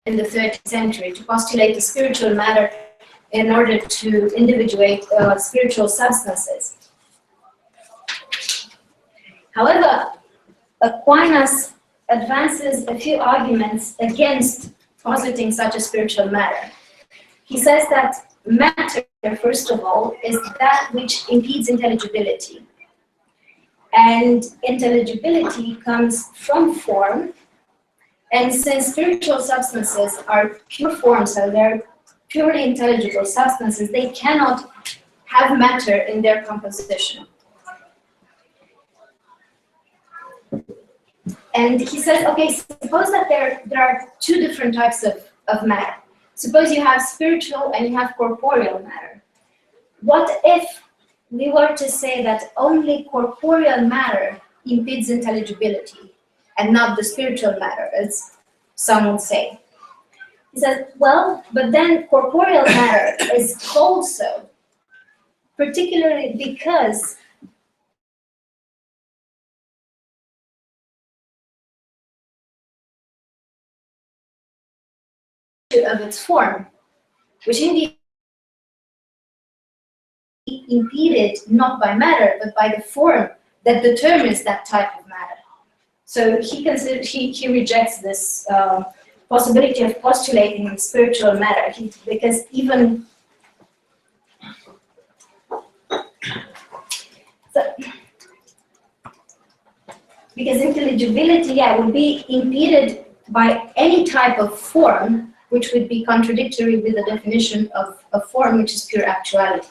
in the 13th century to postulate the spiritual matter in order to individuate spiritual substances. However, Aquinas advances a few arguments against positing such a spiritual matter. He says that matter, first of all, is that which impedes intelligibility. And intelligibility comes from form. And since spiritual substances are pure forms, so they're purely intelligible substances, they cannot have matter in their composition. And he says, okay, suppose that there are two different types of matter. Suppose you have spiritual and you have corporeal matter. What if we were to say that only corporeal matter impedes intelligibility and not the spiritual matter, as some would say? He says, well, but then corporeal matter is called so, particularly because of its form, which indeed impeded not by matter, but by the form that determines that type of matter. So he rejects this possibility of postulating spiritual matter, because even because intelligibility, will be impeded by any type of form, which would be contradictory with the definition of a form, which is pure actuality.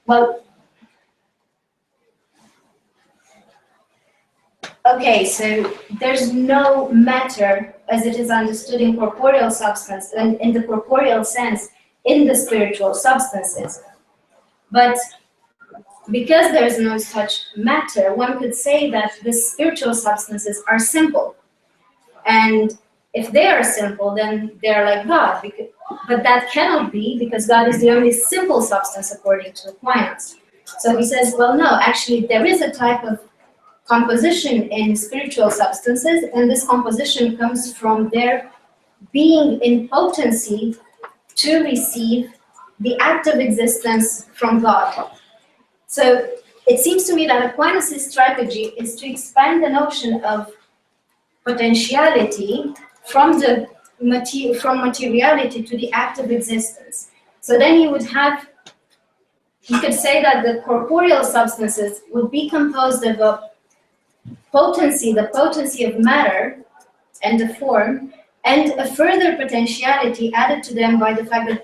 Well, okay, so there's no matter as it is understood in corporeal substance and in the corporeal sense in the spiritual substances. But because there's no such matter, one could say that the spiritual substances are simple. And if they are simple, then they're like God. But that cannot be, because God is the only simple substance according to Aquinas. So he says, well, no, actually there is a type of composition in spiritual substances, and this composition comes from their being in potency to receive the act of existence from God. So it seems to me that Aquinas' strategy is to expand the notion of potentiality from materiality to the act of existence. So then you could say that the corporeal substances would be composed of a potency, the potency of matter and the form, and a further potentiality added to them by the fact that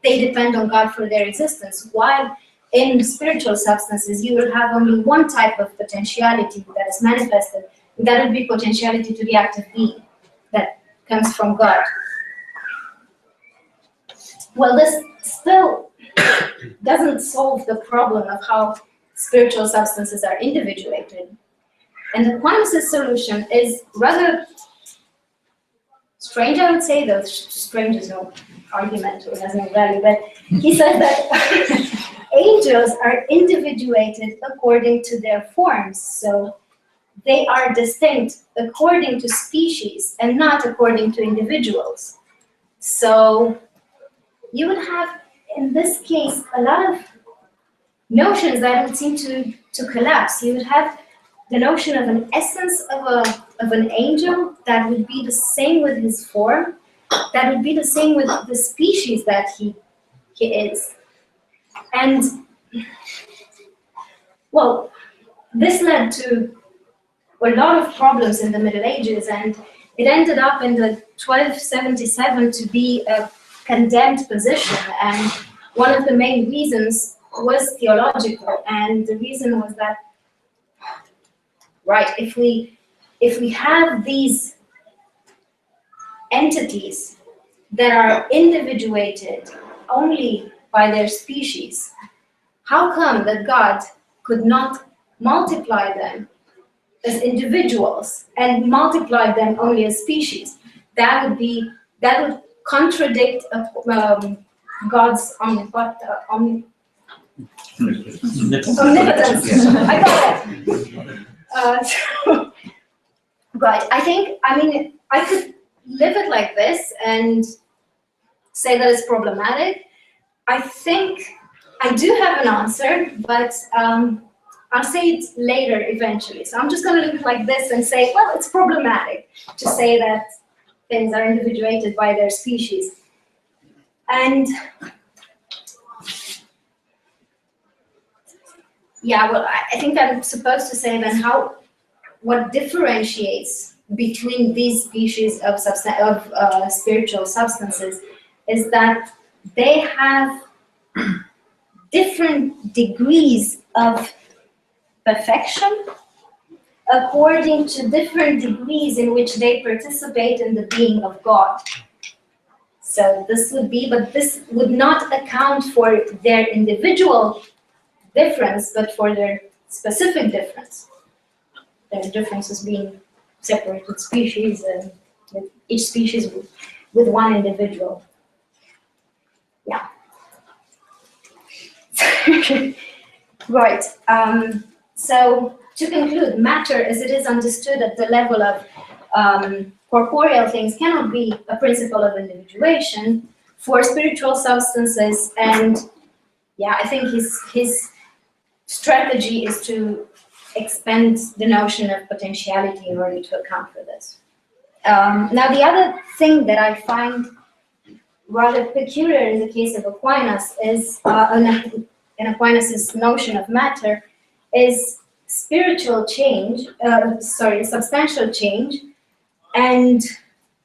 they depend on God for their existence. While in spiritual substances, you will have only one type of potentiality that is manifested, and that would be potentiality to the act of being that comes from God. Well, this still doesn't solve the problem of how spiritual substances are individuated. And Aquinas' solution is rather strange, I would say, though strange is no argument or has no value, but he says that angels are individuated according to their forms. So they are distinct according to species and not according to individuals. So you would have, in this case, a lot of notions that would seem to collapse. You would have the notion of an essence of an angel that would be the same with his form, that would be the same with the species that he is. And, well, this led to a lot of problems in the Middle Ages, and it ended up in the 1277 to be a condemned position. And one of the main reasons was theological, and the reason was that, right, if we have these entities that are individuated only by their species, how come that God could not multiply them as individuals and multiply them only as species? That would contradict God's omnipotence. Omnipotence. I got it. Right. I mean, I could live it like this and say that it's problematic. I think I do have an answer, but I'll say it later eventually. So I'm just going to leave it like this and say, well, it's problematic to say that things are individuated by their species. And yeah, well, I think I'm supposed to say then what differentiates between these species of spiritual substances is that they have different degrees of perfection according to different degrees in which they participate in the being of God. So this would be, but this would not account for their individual difference, but for their specific difference. Their differences being separated species, and with each species with one individual. Yeah. Right. So to conclude, matter as it is understood at the level of corporeal things cannot be a principle of individuation for spiritual substances. And yeah, I think his strategy is to expand the notion of potentiality in order to account for this. Now, the other thing that I find rather peculiar in the case of Aquinas is, in Aquinas' notion of matter, is spiritual change, substantial change, and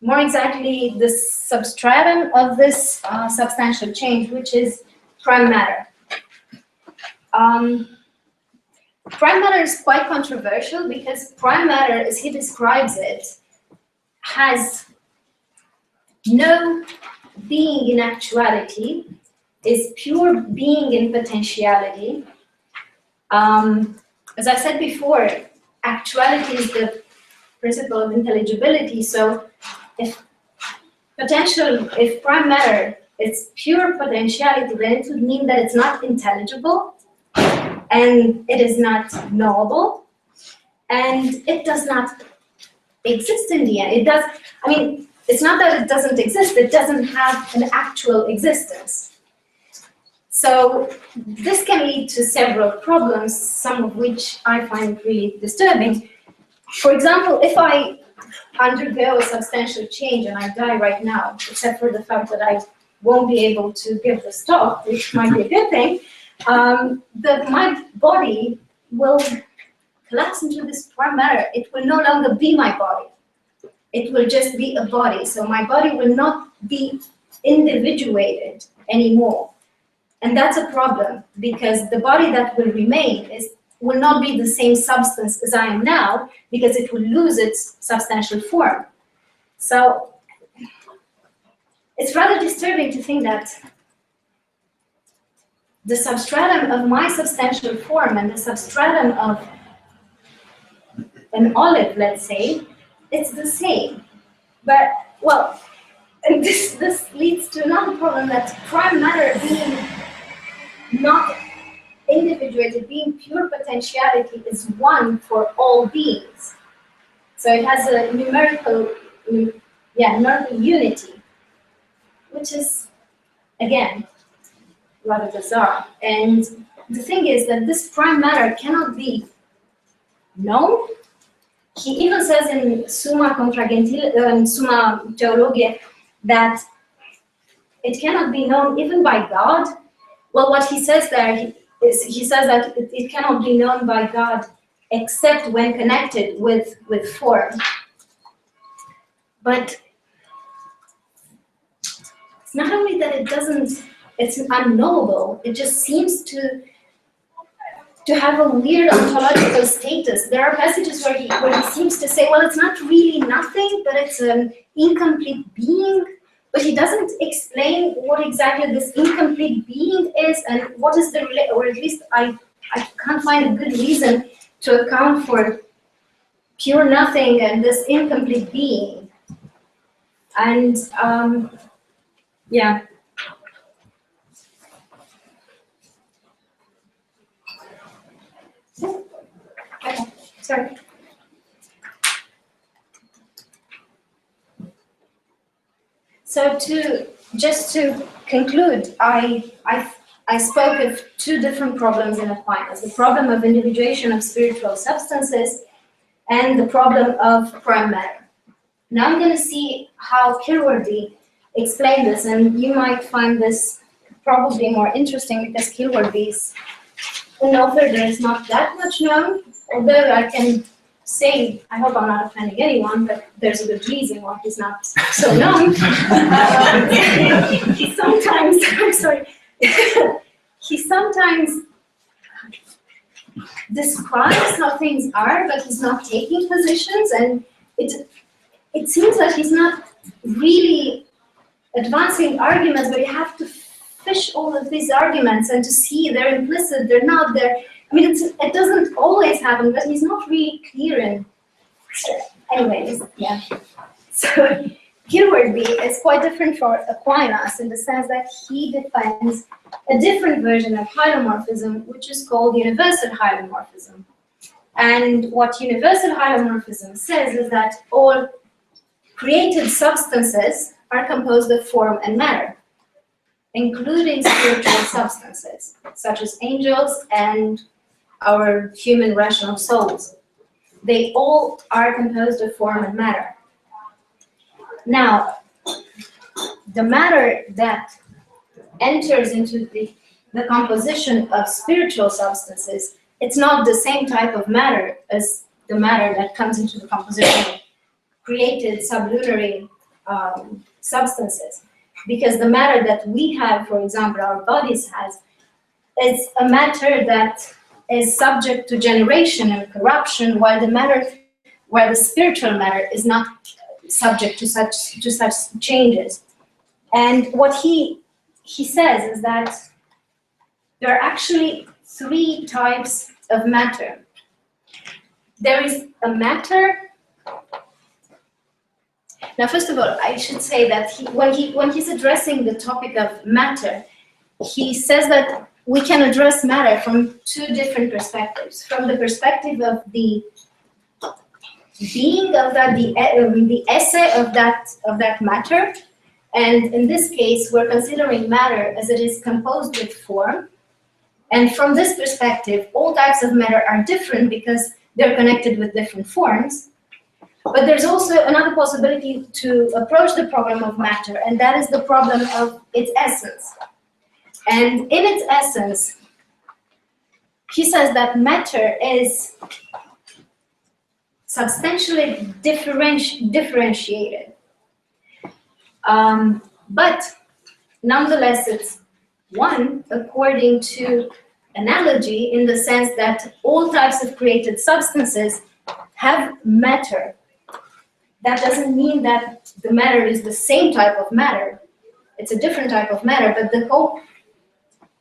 more exactly the substratum of this substantial change, which is prime matter. Prime matter is quite controversial because prime matter, as he describes it, has no being in actuality, is pure being in potentiality. As I said before, actuality is the principle of intelligibility. So if prime matter is pure potentiality, then it would mean that it's not intelligible, and it is not knowable, and it does not exist in the end. It does, I mean, it's not that it doesn't exist, it doesn't have an actual existence. So this can lead to several problems, some of which I find really disturbing. For example, if I undergo a substantial change and I die right now, except for the fact that I won't be able to give this talk, which might be a good thing, my body will collapse into this prime matter. It will no longer be my body. It will just be a body. So my body will not be individuated anymore. And that's a problem, because the body that will remain will not be the same substance as I am now, because it will lose its substantial form. So it's rather disturbing to think that the substratum of my substantial form and the substratum of an olive, let's say, it's the same. But, well, and this leads to another problem, that prime matter being not individuated, being pure potentiality, is one for all beings. So it has a numerical unity, which is, again, rather bizarre. And the thing is that this prime matter cannot be known. He even says in Summa Theologiae that it cannot be known even by God. Well, what he says there is he says that it cannot be known by God except when connected with form. But it's not only that it's unknowable, it just seems to have a weird ontological status. There are passages where he seems to say, well, it's not really nothing, but it's an incomplete being. But he doesn't explain what exactly this incomplete being is, and what is or at least I can't find a good reason to account for pure nothing and this incomplete being. And yeah. Okay, sorry. So just to conclude, I spoke of two different problems in Aquinas: the problem of individuation of spiritual substances and the problem of prime matter. Now I'm going to see how Kilwardby explained this, and you might find this probably more interesting because Kilwardby is an author that is not that much known, although I can say, I hope I'm not offending anyone, but there's a good reason why he's not so known. He sometimes, I'm sorry, he sometimes describes how things are, but he's not taking positions, and it seems that he's not really advancing arguments, but you have to fish all of these arguments and to see they're implicit, they're not there. I mean, it doesn't always happen, but he's not really clear. And anyways, yeah. So Kilwardby is quite different from Aquinas in the sense that he defends a different version of hylomorphism, which is called universal hylomorphism. And what universal hylomorphism says is that all created substances are composed of form and matter, including spiritual substances, such as angels and our human rational souls. They all are composed of form and matter. Now, the matter that enters into the composition of spiritual substances, it's not the same type of matter as the matter that comes into the composition of created sublunary substances. Because the matter that we have, for example, our bodies has, is a matter that is subject to generation and corruption, while the spiritual matter is not subject to such changes. And what he says is that there are actually three types of matter. There is a matter. Now, first of all, I should say that when he's addressing the topic of matter, he says that we can address matter from two different perspectives. From the perspective of the being of that, the essay of that matter, and in this case, we're considering matter as it is composed with form. And from this perspective, all types of matter are different because they're connected with different forms. But there's also another possibility to approach the problem of matter, and that is the problem of its essence. And in its essence, he says that matter is substantially differentiated. But nonetheless, it's one according to analogy, in the sense that all types of created substances have matter. That doesn't mean that the matter is the same type of matter. It's a different type of matter, but the whole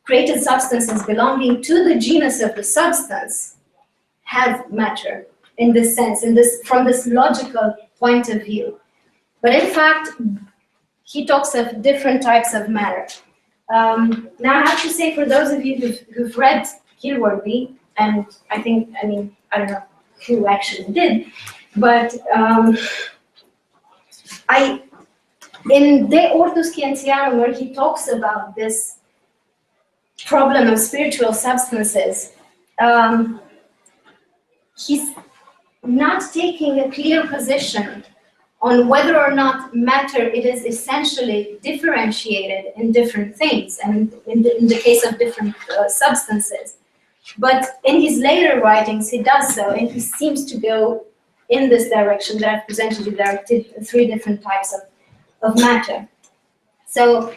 created substances belonging to the genus of the substance have matter in this sense, from this logical point of view. But in fact, he talks of different types of matter. Now I have to say, for those of you who've read Kilwardby, and I don't know who actually did, but in De Ortus Scientiarum, where he talks about this problem of spiritual substances, he's not taking a clear position on whether or not matter it is essentially differentiated in different things, and in the case of different substances. But in his later writings, he does so, and he seems to go in this direction that I've presented you. There are three different types of matter. So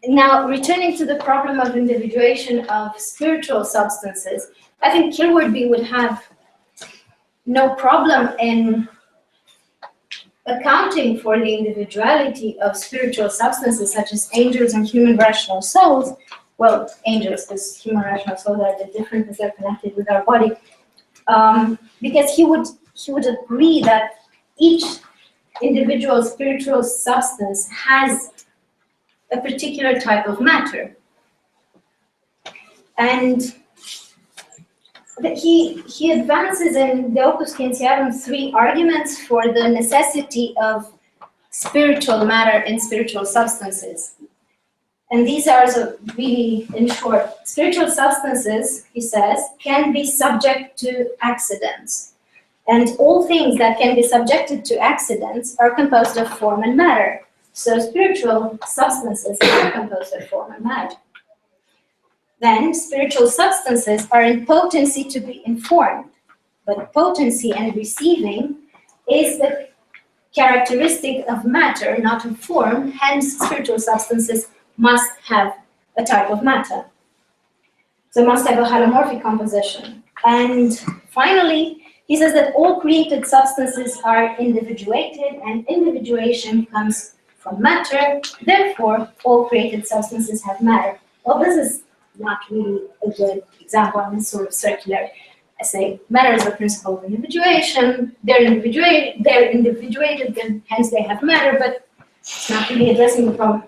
now, returning to the problem of individuation of spiritual substances, I think Kilwardby would have no problem in accounting for the individuality of spiritual substances such as angels and human rational souls. Well, angels, because human rational souls are a bit different because they're connected with our body. Because he would agree that each individual spiritual substance has a particular type of matter. And he advances in De Opus Scientiarum 3 arguments for the necessity of spiritual matter and spiritual substances. And these are really, in short, spiritual substances, he says, can be subject to accidents. And all things that can be subjected to accidents are composed of form and matter. So spiritual substances are composed of form and matter. Then spiritual substances are in potency to be informed. But potency and receiving is the characteristic of matter, not of form. Hence, spiritual substances must have a type of matter. So must have a hylomorphic composition. And finally, he says that all created substances are individuated, and individuation comes from matter. Therefore, all created substances have matter. Well, this is not really a good example. I mean, it's sort of circular. I say matter is the principle of individuation. They're individuated, then hence they have matter, but it's not really addressing the problem.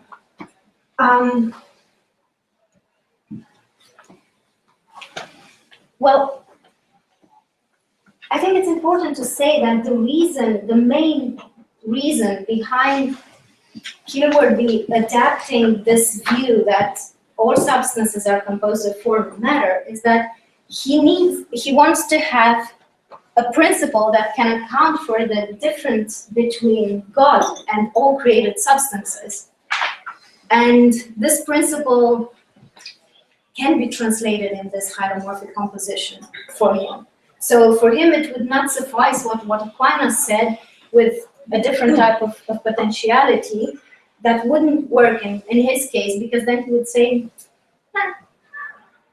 Well, I think it's important to say that the main reason behind Kilwardby adapting this view that all substances are composed of form and matter is that he wants to have a principle that can account for the difference between God and all created substances. And this principle can be translated in this hylomorphic composition for him. So for him, it would not suffice what Aquinas said with a different type of potentiality. That wouldn't work in his case, because then he would say,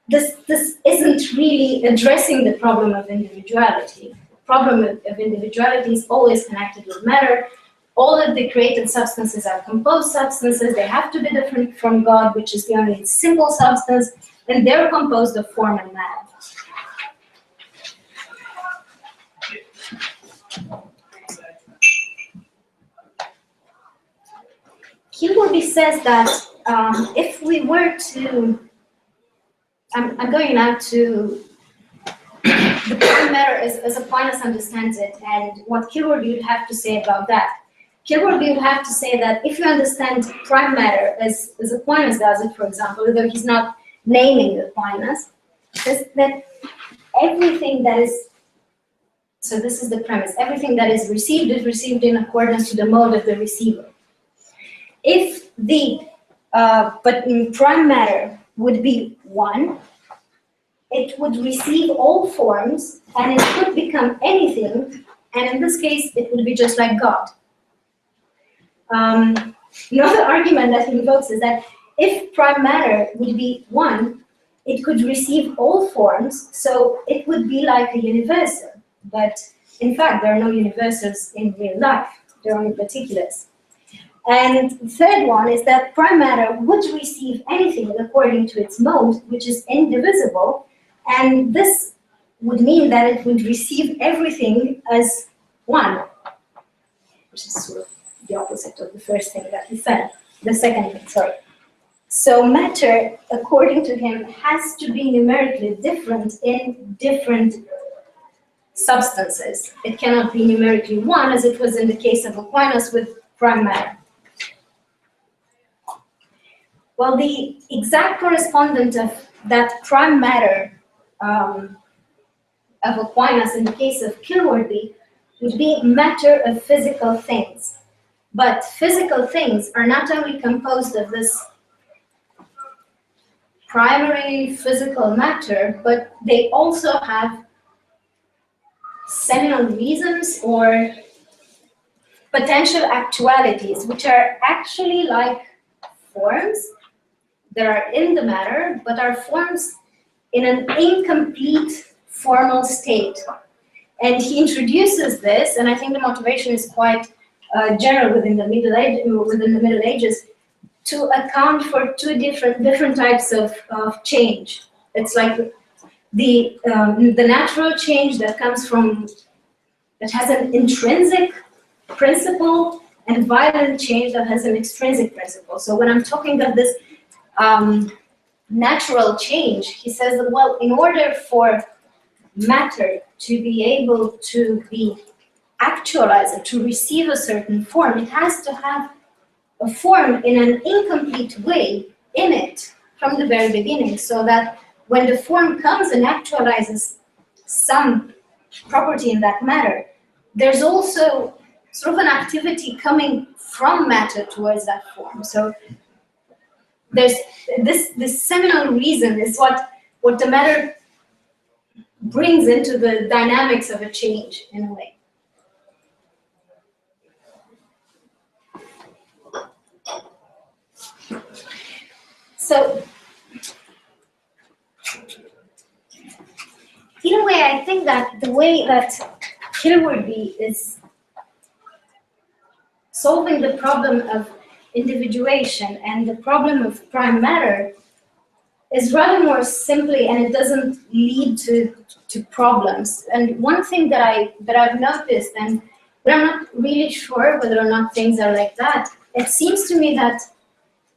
this isn't really addressing the problem of individuality. The problem of individuality is always connected with matter. All of the created substances are composed substances. They have to be different from God, which is the only simple substance, and they're composed of form and matter. Kilwardby says that if we were to, I'm going now to the prime matter as Aquinas understands it, and what Kilwardby would have to say about that. Kilwardby would have to say that if you understand prime matter as Aquinas does it, for example, although he's not naming Aquinas, is that everything that is, so this is the premise, everything that is received in accordance to the mode of the receiver. If the, but in prime matter would be one, it would receive all forms, and it could become anything, and in this case, it would be just like God. Another argument that he invokes is that if prime matter would be one, it could receive all forms, so it would be like a universal. But in fact, there are no universals in real life, there are only particulars. And the third one is that prime matter would receive anything according to its mode, which is indivisible, and this would mean that it would receive everything as one, which is sort of the opposite of the first thing that he said, the second thing, sorry. So matter, according to him, has to be numerically different in different substances. It cannot be numerically one, as it was in the case of Aquinas with prime matter. Well, the exact correspondent of that prime matter of Aquinas in the case of Kilwardby would be matter of physical things. But physical things are not only composed of this primary physical matter, but they also have seminal reasons or potential actualities, which are actually like forms that are in the matter, but are forms in an incomplete formal state. And he introduces this, and I think the motivation is quite general within the Middle Ages, to account for two different types of change. It's like the natural change that comes from, that has an intrinsic principle, and violent change that has an extrinsic principle. So when I'm talking about this natural change, he says that, well, in order for matter to be able to be actualize it, to receive a certain form, it has to have a form in an incomplete way in it from the very beginning, so that when the form comes and actualizes some property in that matter, there's also sort of an activity coming from matter towards that form. So there's this seminal reason is what the matter brings into the dynamics of a change in a way. So in a way, I think that the way that Kilwardby is solving the problem of individuation and the problem of prime matter is rather more simply, and it doesn't lead to problems. And one thing that I've noticed, but I'm not really sure whether or not things are like that, it seems to me that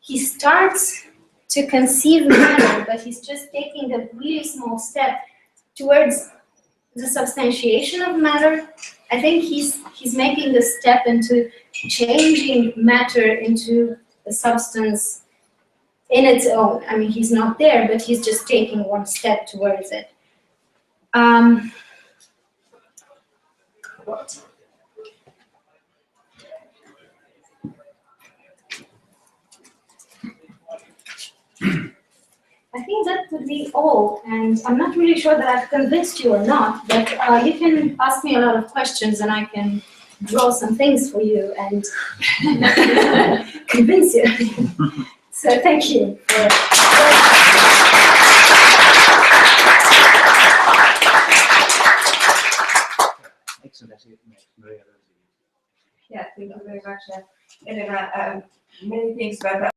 he starts to conceive matter, but he's just taking a really small step towards the substantiation of matter. I think he's making the step into changing matter into a substance in its own. I mean, he's not there, but he's just taking one step towards it. What? I think that would be all, and I'm not really sure that I've convinced you or not, but you can ask me a lot of questions and I can draw some things for you and convince you. So thank you. Yeah, thank you very much, Elena. Many things about that.